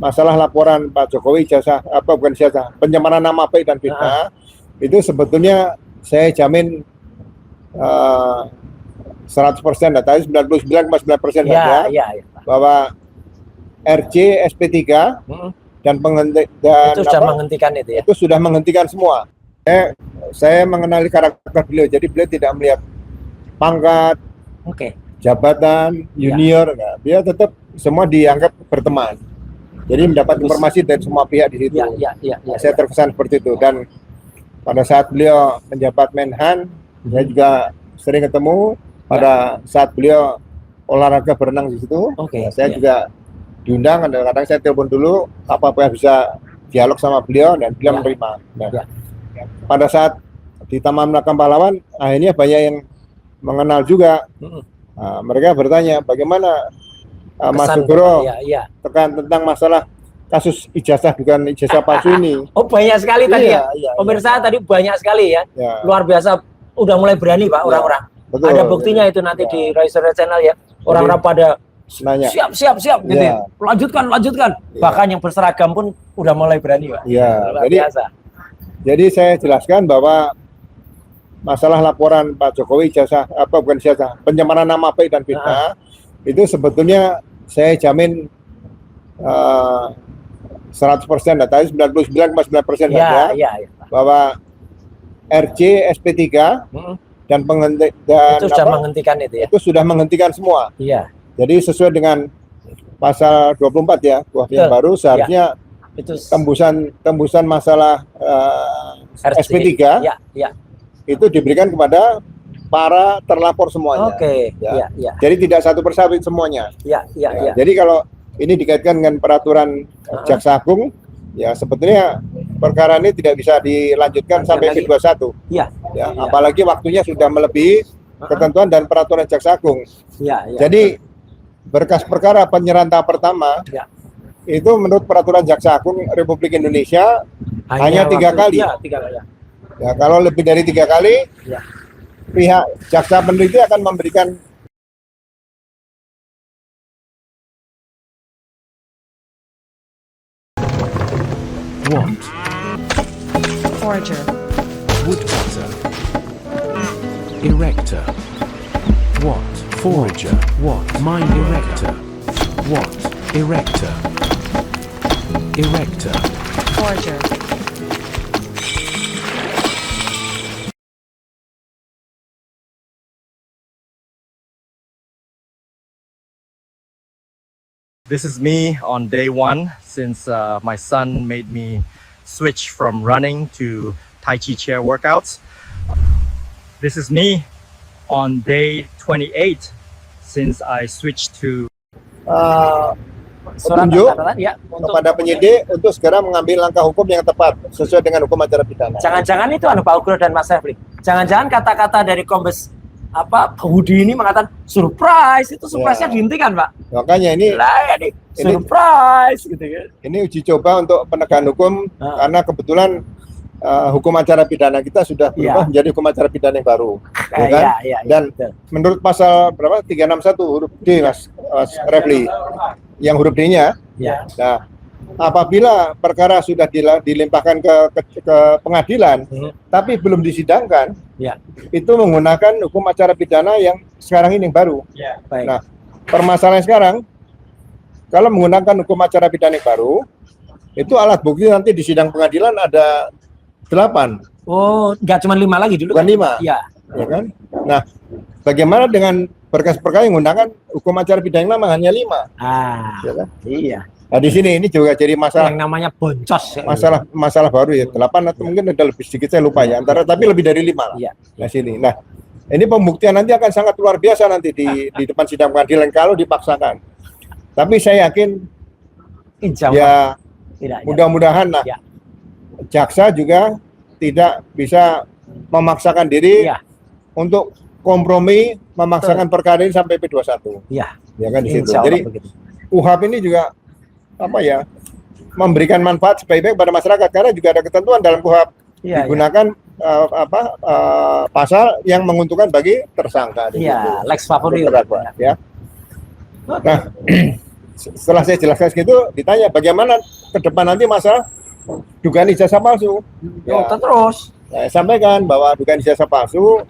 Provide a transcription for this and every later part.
masalah laporan Pak Jokowi bukan pencemaran nama baik dan fitnah, itu sebetulnya saya jamin 100%, tadi 99,9% saja bahwa RC, SP3 dan itu sudah menghentikan itu ya. Itu sudah menghentikan semua. Saya mengenali karakter beliau, jadi beliau tidak melihat pangkat, jabatan, junior, dia tetap semua dianggap berteman. Jadi mendapat informasi dari semua pihak di situ. Saya terkesan seperti itu. Dan pada saat beliau menjabat Menhan, saya juga sering ketemu. Pada saat beliau olahraga berenang di situ, saya juga diundang. Kadang-kadang saya telepon dulu, apa-apa bisa dialog sama beliau dan beliau menerima. Nah, pada saat di Taman Makam Pahlawan, akhirnya banyak yang mengenal juga. Mereka bertanya bagaimana Mas Sugro tekan tentang masalah kasus ijazah bukan ijazah palsu ini. Oh, banyak sekali tadi ya. Pemirsa tadi banyak sekali ya. Luar biasa, udah mulai berani Pak orang-orang. Ada buktinya itu nanti di Riser Channel ya. Orang-orang pada nanya. Siap gitu ya. Lanjutkan. Bahkan yang berseragam pun udah mulai berani Pak. Luar biasa. Jadi saya jelaskan bahwa masalah laporan Pak Jokowi pencemaran nama baik dan fitnah, itu sebetulnya saya jamin 100%, tadi 99,9% saja bahwa RC, SP3 dan itu sudah menghentikan itu ya. Itu sudah menghentikan semua. Jadi sesuai dengan pasal 24 ya, kuhap yang baru seharusnya itu tembusan masalah SP3 itu diberikan kepada para terlapor semuanya. Jadi tidak satu persatu semuanya. Jadi kalau ini dikaitkan dengan peraturan Jaksa Agung, ya sebetulnya perkara ini tidak bisa dilanjutkan sampai P21. Apalagi waktunya sudah melebihi ketentuan dan peraturan Jaksa Agung. Jadi berkas perkara penyerahan tahap pertama itu menurut peraturan Jaksa Agung Republik Indonesia hanya 3 kali. Ya, kalau lebih dari 3 kali, pihak jaksa peneliti akan memberikan What? Forager. Woodcutter. Erector. What? Forager. What? Mine erector. What? Erector. Erector. Forager. This is me on day 1 since my son made me switch from running to Tai Chi chair workouts. This is me on day 28 since I switched to petunjuk kepada penyidik untuk segera mengambil langkah hukum yang tepat sesuai dengan hukum acara pidana. Jangan-jangan itu Pak Ugro dan Mas Refli. Jangan-jangan kata-kata dari Kombes Budi ini mengatakan surprise, itu surprise-nya dihentikan Pak. Makanya ini surprise gitu ya. Ini uji coba untuk penegakan hukum karena kebetulan hukum acara pidana kita sudah berubah menjadi hukum acara pidana yang baru. Dan menurut pasal berapa 361 huruf D Mas Refli, yang huruf D-nya. Nah, apabila perkara sudah dilimpahkan ke pengadilan, tapi belum disidangkan, itu menggunakan hukum acara pidana yang sekarang ini yang baru. Nah, permasalahan sekarang, kalau menggunakan hukum acara pidana yang baru, itu alat bukti nanti di sidang pengadilan ada 8. Oh, nggak cuma 5 lagi dulu? Bukan 5. Ya kan? Nah, bagaimana dengan berkas-berkas yang menggunakan hukum acara pidana yang lama hanya 5? Ya kan? Nah, di sini ini juga jadi masalah yang namanya boncos. Masalah baru ya, 8 atau mungkin ada lebih sedikit, saya lupa ya. Tapi lebih dari 5 lah. Nah, sini. Nah, ini pembuktian nanti akan sangat luar biasa nanti di depan sidang pengadilan kalau dipaksakan. Tapi saya yakin mudah-mudahan lah jaksa juga tidak bisa memaksakan diri untuk kompromi memaksakan perkara ini sampai P21. Ya kan di situ. Jadi KUHAP ini juga memberikan manfaat sebaik-baik pada masyarakat karena juga ada ketentuan dalam KUHAP digunakan pasal yang menguntungkan bagi tersangka. Lex favoris. Nah, setelah saya jelaskan gitu, ditanya bagaimana ke depan nanti masalah dugaan ijazah palsu. Ya, terus saya sampaikan bahwa dugaan ijazah palsu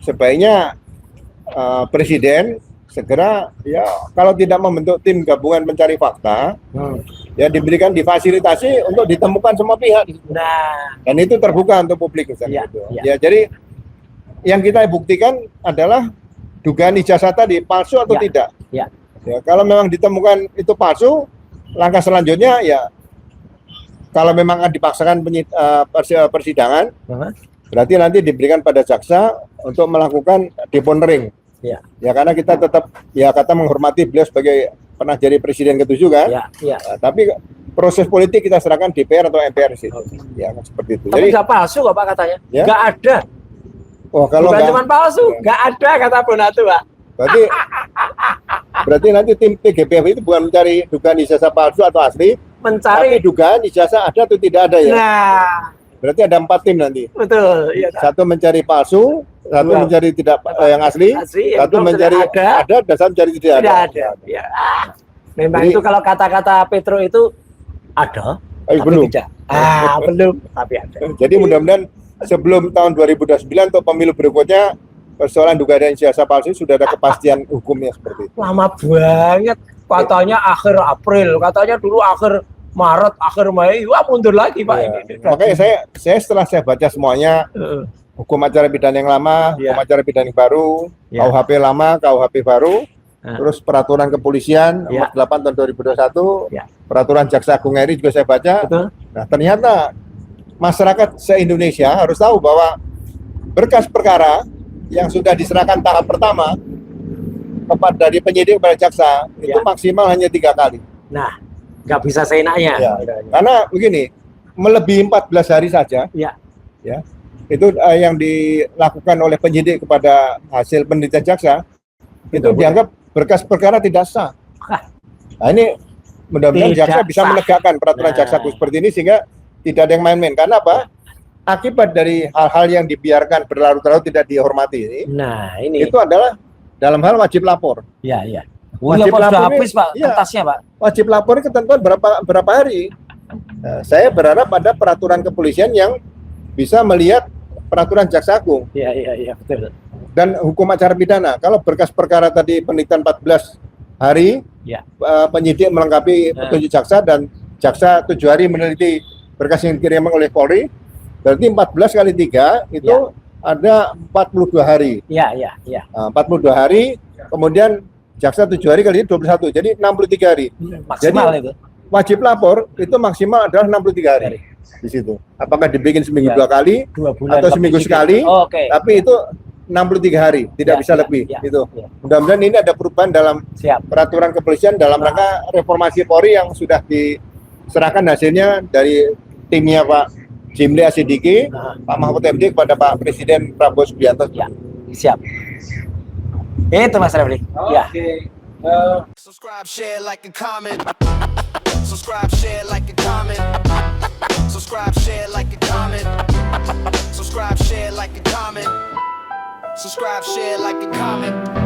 sebaiknya Presiden segera ya kalau tidak membentuk tim gabungan pencari fakta, ya diberikan difasilitasi untuk ditemukan semua pihak. Nah, dan itu terbuka untuk publik misalnya gitu. Ya, jadi yang kita buktikan adalah dugaan ijazah tadi palsu atau tidak. Ya. Ya, kalau memang ditemukan itu palsu, langkah selanjutnya ya kalau memang akan dipaksakan persidangan, berarti nanti diberikan pada jaksa untuk melakukan deponering. Ya karena kita tetap ya kata menghormati beliau sebagai pernah jadi presiden ke-7 kan. Nah, tapi proses politik kita serahkan DPR atau MPR sih. Ya seperti itu. Tapi nggak palsu kok Pak katanya. Nggak ada. Oh kalau bukan cuma palsu, nggak ada kata Bonatu Pak. Berarti nanti tim TGPF itu bukan mencari dugaan ijazah palsu atau asli, mencari dugaan ijazah ada atau tidak ada ya. Nah, berarti ada 4 tim nanti. Betul. Iya, satu mencari palsu, satu mencari tidak yang asli, satu mencari ada, dan satu mencari tidak ada. Ya. Memang jadi, itu kalau kata-kata Petro itu ada, tapi belum. Tidak. Belum, tapi ada. Jadi mudah-mudahan sebelum tahun 2029 untuk pemilu berikutnya persoalan dugaan ijazah palsu sudah ada kepastian hukumnya seperti itu. Lama banget, katanya akhir April, katanya dulu akhir Maret, akhir Mei, wah mundur lagi Pak. Ini. Makanya saya setelah saya baca semuanya, hukum acara pidana yang lama, hukum acara pidana yang baru, KUHP lama, KUHP baru, terus peraturan kepolisian nomor 8 tahun 2021, peraturan Jaksa Agung RI juga saya baca. Nah ternyata masyarakat se-Indonesia harus tahu bahwa berkas perkara yang sudah diserahkan tahap pertama kepada dari penyidik kepada jaksa itu maksimal hanya 3 kali. Nah, nggak bisa seenaknya. Karena begini, melebihi 14 hari saja. Ya. Itu yang dilakukan oleh penyidik kepada hasil penelitian jaksa itu dianggap berkas perkara tidak sah. Nah ini mudah-mudahan jaksa bisa menegakkan peraturan jaksa seperti ini sehingga tidak ada yang main-main. Karena apa? Akibat dari hal-hal yang dibiarkan berlarut-larut tidak dihormati ini. Nah, ini itu adalah dalam hal wajib lapor. Iya. Wajib lapor habis Pak, kertasnya Pak. Wajib lapor ketentuan berapa hari. Nah, saya berharap ada peraturan kepolisian yang bisa melihat peraturan Jaksa Agung. Iya, betul. Dan hukum acara pidana. Kalau berkas perkara tadi penelitian 14 hari, penyidik melengkapi petunjuk jaksa dan jaksa 7 hari meneliti berkas yang dikirim oleh Polri. Berarti 14 kali 3 itu ada 42 hari. Iya. Nah, 42 hari, kemudian jaksa 7 hari kali 21, jadi 63 hari. Maksimal jadi, itu. Wajib lapor itu maksimal adalah 63 hari di situ. Apakah dibikin seminggu 2 kali 2 bulan atau seminggu sekali? Tapi itu 63 hari, tidak bisa lebih. Itu. Mudah-mudahan ini ada perubahan dalam peraturan kepolisian dalam rangka reformasi Polri yang sudah diserahkan hasilnya dari timnya Pak Jimli Asidiki, Pak Mahfud MD kepada Pak Presiden Prabowo Subianto. Siap. Itu Mas Refli. Subscribe, share, like, and comment. Subscribe, share, like, and comment. Subscribe, share, like, and comment. Subscribe, share, like, and comment. Subscribe, share, like, and comment.